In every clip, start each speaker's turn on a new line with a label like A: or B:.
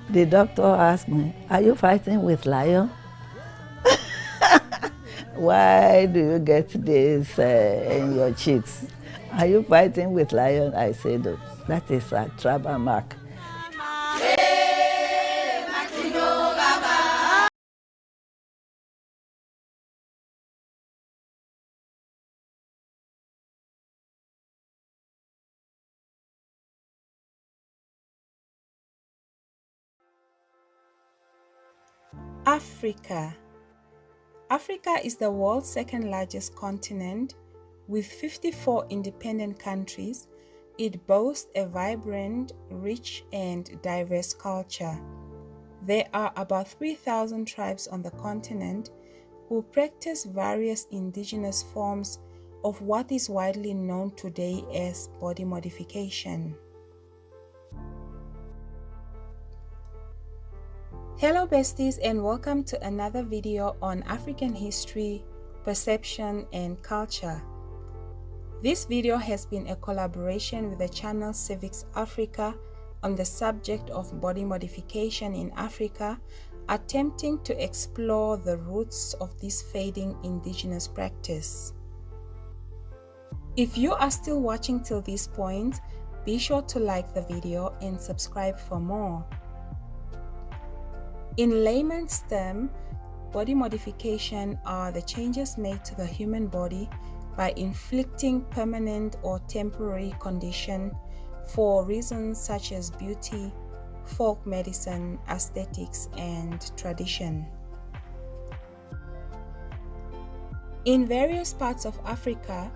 A: The doctor asked me, "Are you fighting with lion? Why do you get this in your cheeks? Are you fighting with lion?" I said, "Oh, that is a tribal mark."
B: Africa. Africa is the world's second largest continent. With 54 independent countries, it boasts a vibrant, rich, and diverse culture. There are about 3,000 tribes on the continent who practice various indigenous forms of what is widely known today as body modification. Hello besties, and welcome to another video on African history, perception and culture. This video has been a collaboration with the channel Civics Africa on the subject of body modification in Africa, attempting to explore the roots of this fading indigenous practice. If you are still watching till this point, be sure to like the video and subscribe for more. In layman's terms, body modification are the changes made to the human body by inflicting permanent or temporary condition for reasons such as beauty, folk medicine, aesthetics, and tradition. In various parts of Africa,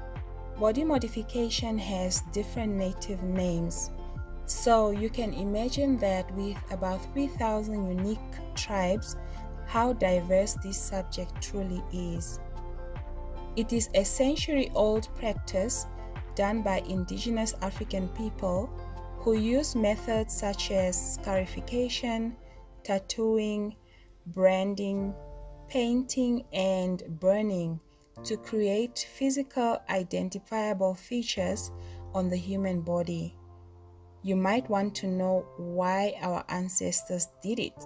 B: body modification has different native names. So you can imagine that with about 3,000 unique tribes, how diverse this subject truly is. It is a century-old practice done by indigenous African people who use methods such as scarification, tattooing, branding, painting, and burning to create physical identifiable features on the human body. You might want to know why our ancestors did it.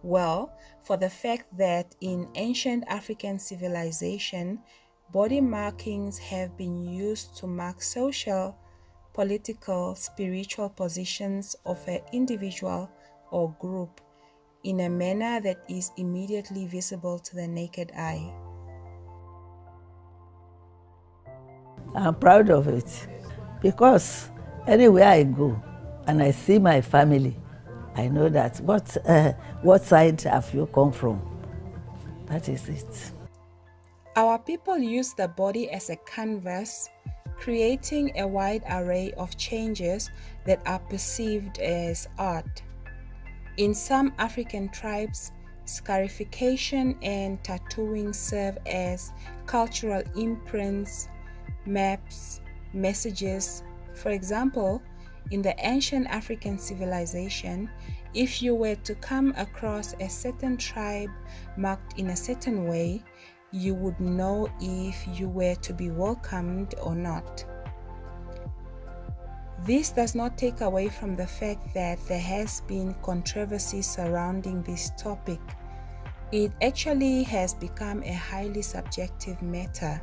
B: Well, for the fact that in ancient African civilization, body markings have been used to mark social, political, spiritual positions of an individual or group in a manner that is immediately visible to the naked eye.
A: I'm proud of it because anywhere I go and I see my family, I know that what side have you come from? That is it.
B: Our people use the body as a canvas, creating a wide array of changes that are perceived as art. In some African tribes, scarification and tattooing serve as cultural imprints, maps, messages. For example, in the ancient African civilization, if you were to come across a certain tribe marked in a certain way, you would know if you were to be welcomed or not. This does not take away from the fact that there has been controversy surrounding this topic. It actually has become a highly subjective matter.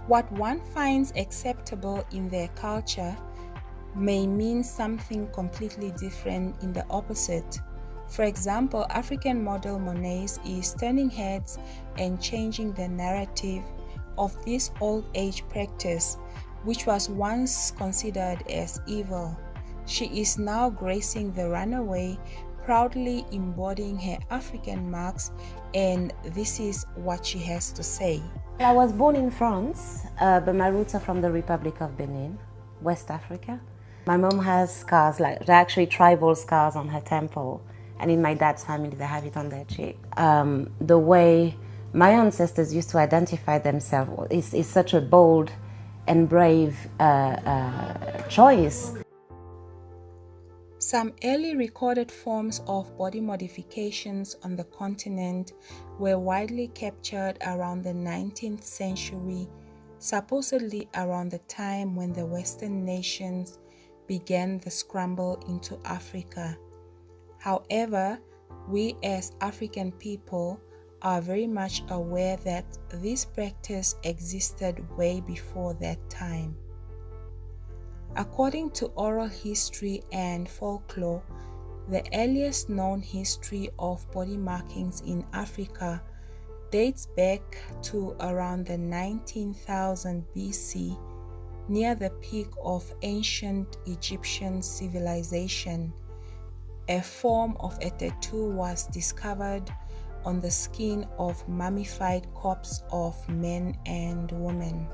B: What one finds acceptable in their culture may mean something completely different in the opposite. For example, African model Monet's is turning heads and changing the narrative of this old age practice, which was once considered as evil. She is now gracing the runway, proudly embodying her African marks, and this is what she has to say.
C: I was born in France, but my roots are from the Republic of Benin, West Africa. My mom has scars, like they're actually tribal scars on her temple, and in my dad's family they have it on their cheek. The way my ancestors used to identify themselves is such a bold and brave choice.
B: Some early recorded forms of body modifications on the continent were widely captured around the 19th century, supposedly around the time when the Western nations began the scramble into Africa. However, we as African people are very much aware that this practice existed way before that time. According to oral history and folklore, the earliest known history of body markings in Africa dates back to around the 19,000 BC, near the peak of ancient Egyptian civilization. A form of a tattoo was discovered on the skin of mummified corpses of men and women.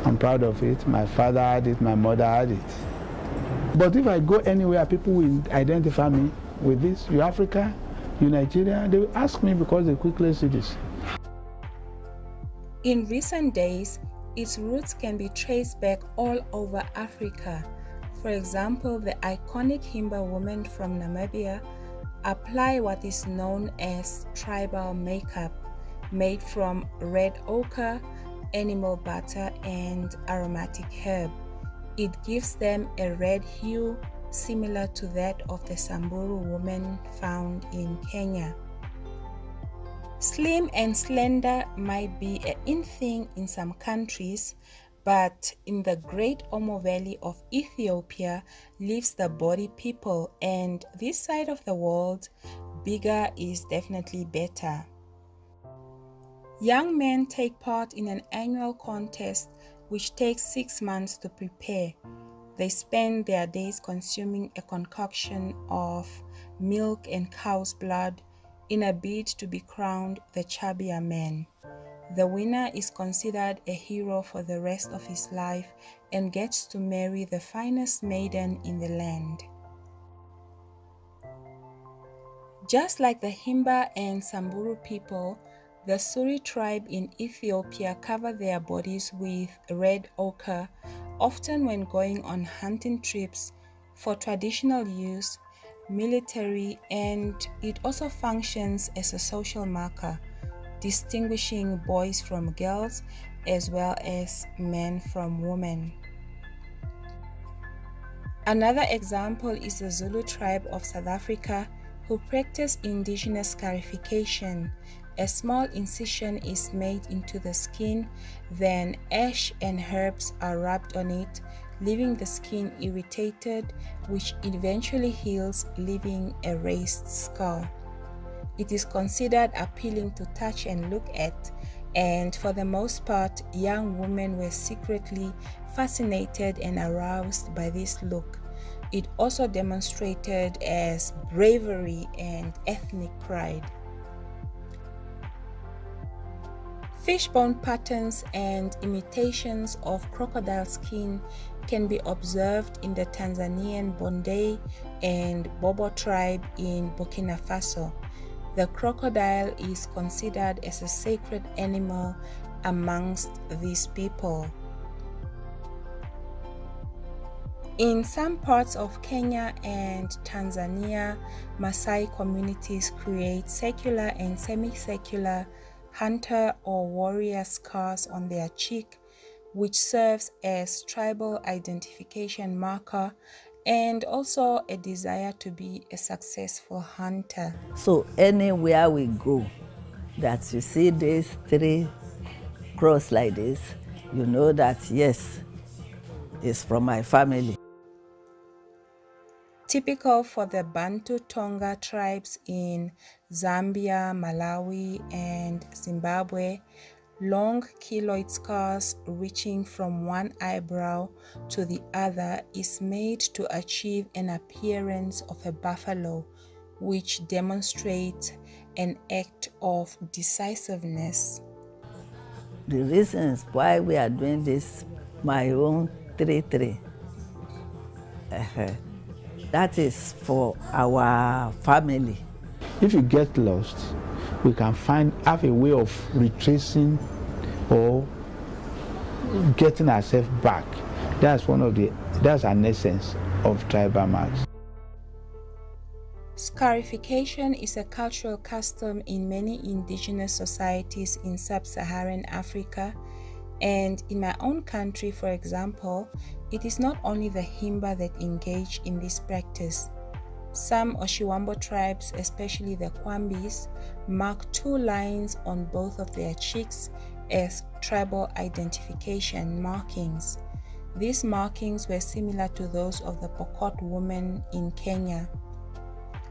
D: I'm proud of it. My father had it, my mother had it. But if I go anywhere, people will identify me with this. You Africa, you Nigeria, they will ask me because they quickly see this.
B: In recent days, its roots can be traced back all over Africa. For example, the iconic Himba women from Namibia apply what is known as tribal makeup, made from red ochre, animal butter, and aromatic herb. It gives them a red hue similar to that of the Samburu woman found in Kenya. Slim and slender might be an in thing in some countries, but in the Great Omo Valley of Ethiopia lives the body people, and this side of the world, bigger is definitely better. Young men take part in an annual contest which takes 6 months to prepare. They spend their days consuming a concoction of milk and cow's blood in a bid to be crowned the chubbier man. The winner is considered a hero for the rest of his life and gets to marry the finest maiden in the land. Just like the Himba and Samburu people, the Suri tribe in Ethiopia cover their bodies with red ochre, often when going on hunting trips for traditional use, military, and it also functions as a social marker, distinguishing boys from girls as well as men from women. Another example is the Zulu tribe of South Africa, who practice indigenous scarification. A small incision is made into the skin, then ash and herbs are rubbed on it, leaving the skin irritated, which eventually heals, leaving a raised scar. It is considered appealing to touch and look at, and for the most part, young women were secretly fascinated and aroused by this look. It also demonstrated as bravery and ethnic pride. Fishbone patterns and imitations of crocodile skin can be observed in the Tanzanian Bonde and Bobo tribe in Burkina Faso. The crocodile is considered as a sacred animal amongst these people. In some parts of Kenya and Tanzania, Maasai communities create secular and semicircular hunter or warrior scars on their cheek, which serves as tribal identification marker and also a desire to be a successful hunter.
A: So anywhere we go, that you see these 3 cross like this, you know that yes, it's from my family.
B: Typical for the Bantu Tonga tribes in Zambia, Malawi, and Zimbabwe, long keloid scars reaching from one eyebrow to the other is made to achieve an appearance of a buffalo, which demonstrates an act of decisiveness.
A: The reasons why we are doing this, my own 3-3. That is for our family.
D: If you get lost, we can have a way of retracing or getting ourselves back. That's an essence of tribal marks.
B: Scarification is a cultural custom in many indigenous societies in sub-Saharan Africa. And in my own country, for example, it is not only the Himba that engage in this practice. Some Oshiwambo tribes, especially the Kwambis, mark 2 lines on both of their cheeks as tribal identification markings. These markings were similar to those of the Pokot women in Kenya.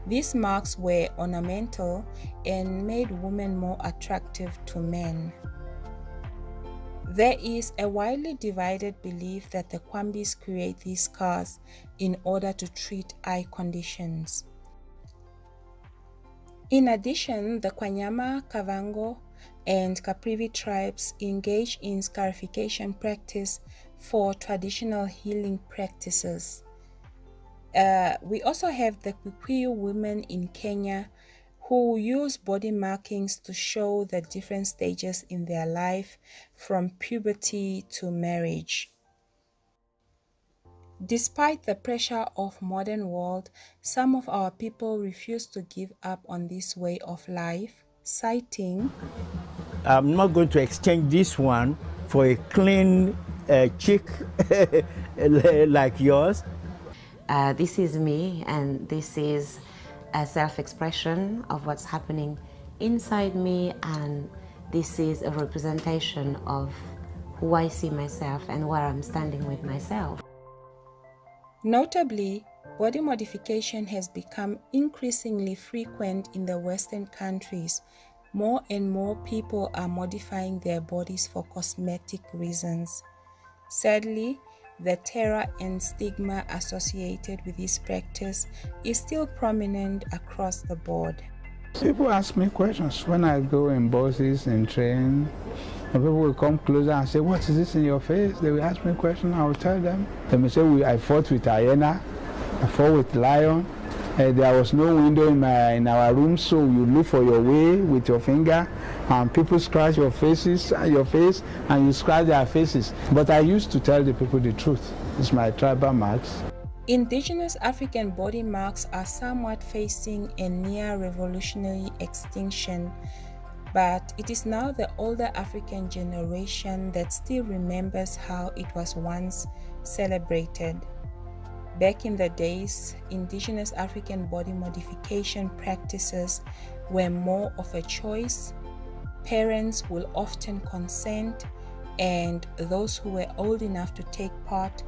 B: These marks were ornamental and made women more attractive to men. There is a widely divided belief that the Kwambis create these scars in order to treat eye conditions. In addition, the Kwanyama, Kavango, and Caprivi tribes engage in scarification practice for traditional healing practices. We also have the Kikuyu women in Kenya who use body markings to show the different stages in their life from puberty to marriage. Despite the pressure of modern world, some of our people refuse to give up on this way of life, citing,
E: "I'm not going to exchange this one for a clean cheek like yours."
C: This is me, and this is a self-expression of what's happening inside me, and this is a representation of who I see myself and where I'm standing with myself.
B: Notably, body modification has become increasingly frequent in the Western countries. More and more people are modifying their bodies for cosmetic reasons. Sadly, the terror and stigma associated with this practice is still prominent across the board.
D: People ask me questions when I go in buses and train. And people will come closer and say, "What is this in your face?" They will ask me a question, I will tell them. They may say, "I fought with hyena, I fought with lion. There was no window in our room, so you look for your way with your finger, and people scratch your face, and you scratch their faces." But I used to tell the people the truth. It's my tribal marks.
B: Indigenous African body marks are somewhat facing a near revolutionary extinction, but it is now the older African generation that still remembers how it was once celebrated. Back in the days, indigenous African body modification practices were more of a choice. Parents will often consent, and those who were old enough to take part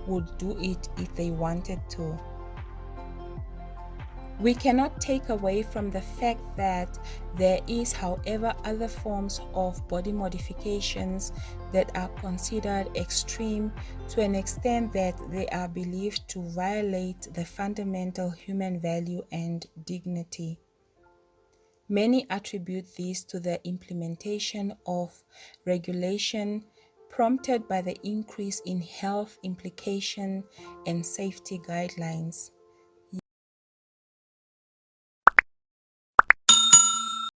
B: would do it if they wanted to. We cannot take away from the fact that there is, however, other forms of body modifications that are considered extreme to an extent that they are believed to violate the fundamental human value and dignity. Many attribute this to the implementation of regulation prompted by the increase in health implication and safety guidelines.